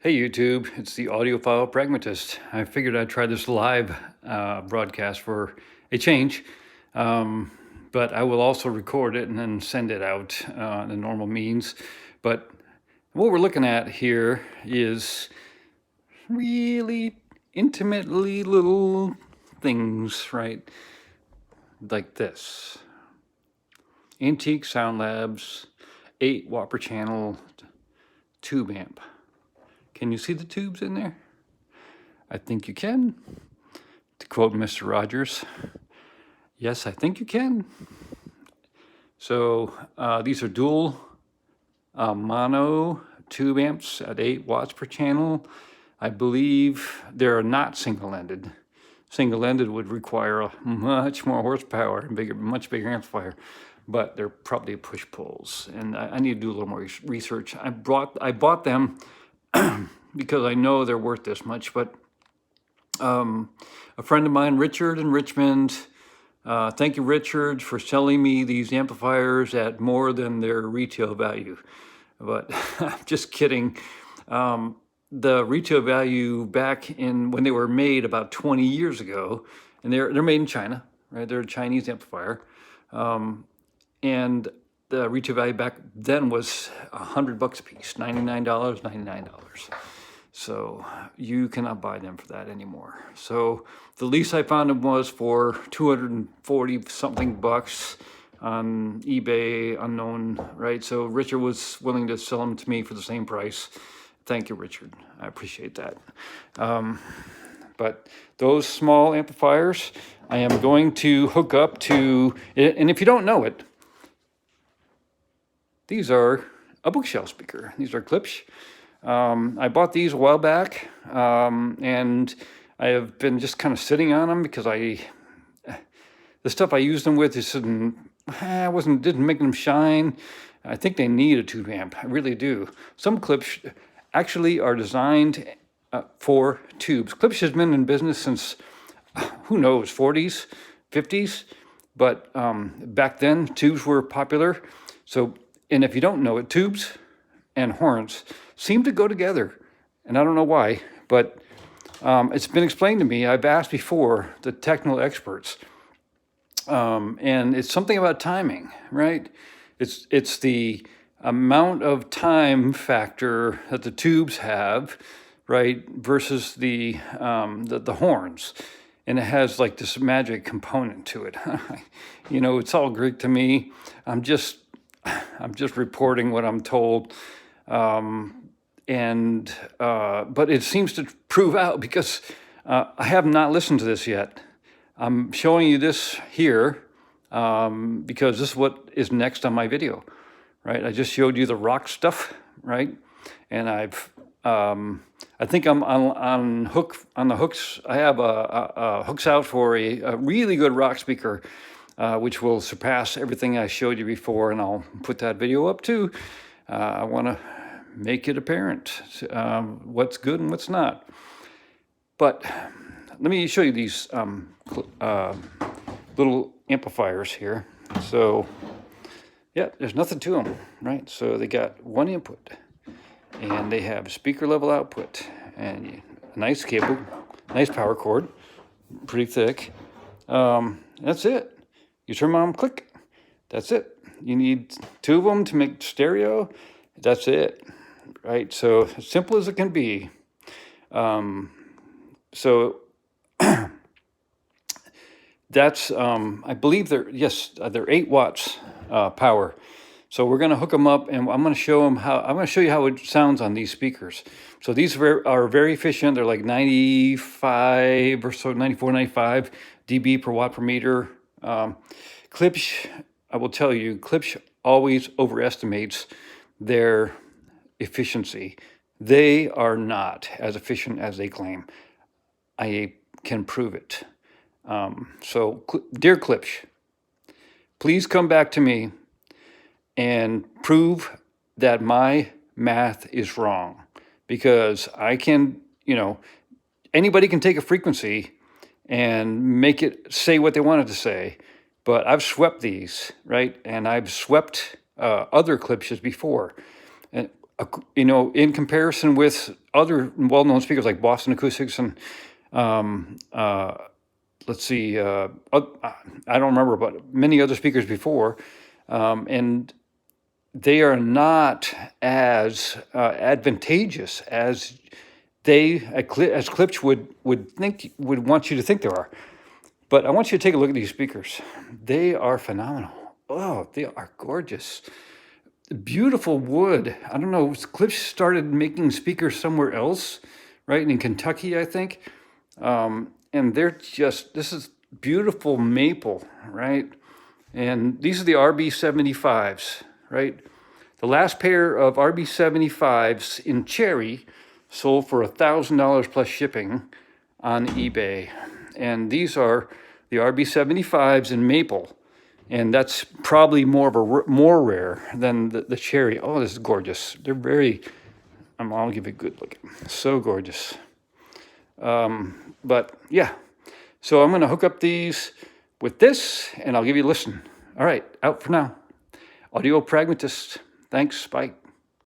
Hey YouTube, it's the Audiophile Pragmatist. I figured I'd try this live broadcast for a change, but I will also record it and then send it out the normal means. But what we're looking at here is really intimately little things, right? Like this. Antique Sound Labs, 8 watt per channel tube amp. Can you see the tubes in there? I think you can. To quote Mr. Rogers, yes, I think you can. So these are dual mono tube amps at 8 watts per channel. I believe they're not single-ended. Single-ended would require a much more horsepower and much bigger amplifier, but they're probably push-pulls. And I need to do a little more research. I bought them because I know they're worth this much, but a friend of mine, Richard in Richmond, thank you, Richard, for selling me these amplifiers at more than their retail value. But I'm just kidding. The retail value back in when they were made about 20 years ago, and they're made in China, right? They're a Chinese amplifier, and the retail value back then was $100 a piece, $99, $99. So you cannot buy them for that anymore. So the least I found them was for 240 something bucks on eBay, unknown, right? So Richard was willing to sell them to me for the same price. Thank you, Richard. I appreciate that. But those small amplifiers, I am going to hook up to, and if you don't know it, these are a bookshelf speaker. These are Klipsch. I bought these a while back, and I have been just kind of sitting on them because the stuff I used them with didn't make them shine. I think they need a tube amp. I really do. Some Klipsch actually are designed for tubes. Klipsch has been in business since, who knows, 40s, 50s, but back then tubes were popular. So, and if you don't know it, tubes and horns seem to go together, and I don't know why, but it's been explained to me. I've asked before the technical experts, and it's something about timing, right? It's the amount of time factor that the tubes have, right, versus the horns, and it has like this magic component to it. You know, it's all Greek to me. I'm just reporting what I'm told. But it seems to prove out because I have not listened to this yet. I'm showing you this here because this is what is next on my video, right? I just showed you the rock stuff, right? And I think I'm on the hooks. I have hooks out for a really good rock speaker, which will surpass everything I showed you before, and I'll put that video up too. I want to make it apparent what's good and what's not. But let me show you these little amplifiers here. So yeah, there's nothing to them, right? So they got one input, and they have speaker level output, and a nice cable, nice power cord, pretty thick. That's it. You turn them on, click. That's it. You need 2 of them to make stereo. That's it, right? So as simple as it can be. So that's, I believe they're 8 watts power. So we're going to hook them up, and I'm going to show you how it sounds on these speakers. So these are very efficient. They're like 95 or so, 94, 95 dB per watt per meter. Klipsch, I will tell you, Klipsch always overestimates their efficiency. They are not as efficient as they claim. I can prove it. So, dear Klipsch, please come back to me and prove that my math is wrong, because I can, anybody can take a frequency and make it say what they wanted to say, but I've swept these, right? And I've swept other Klipsches before. And you know, in comparison with other well-known speakers like Boston Acoustics and let's see, I don't remember, but many other speakers before, and they are not as advantageous as as Klipsch would want you to think they are. But I want you to take a look at these speakers. They are phenomenal. Oh, they are gorgeous. Beautiful wood. I don't know, Klipsch started making speakers somewhere else, right? In Kentucky, I think. And they're just, this is beautiful maple, right? And these are the RB75s, right? The last pair of RB75s in cherry sold for $1,000 plus shipping on eBay. And these are the RB75s in maple. And that's probably more rare than the cherry. Oh, this is gorgeous. They're very, I'll give it a good look. So gorgeous. But yeah, so I'm going to hook up these with this, and I'll give you a listen. All right, out for now. Audio Pragmatist. Thanks. Bye.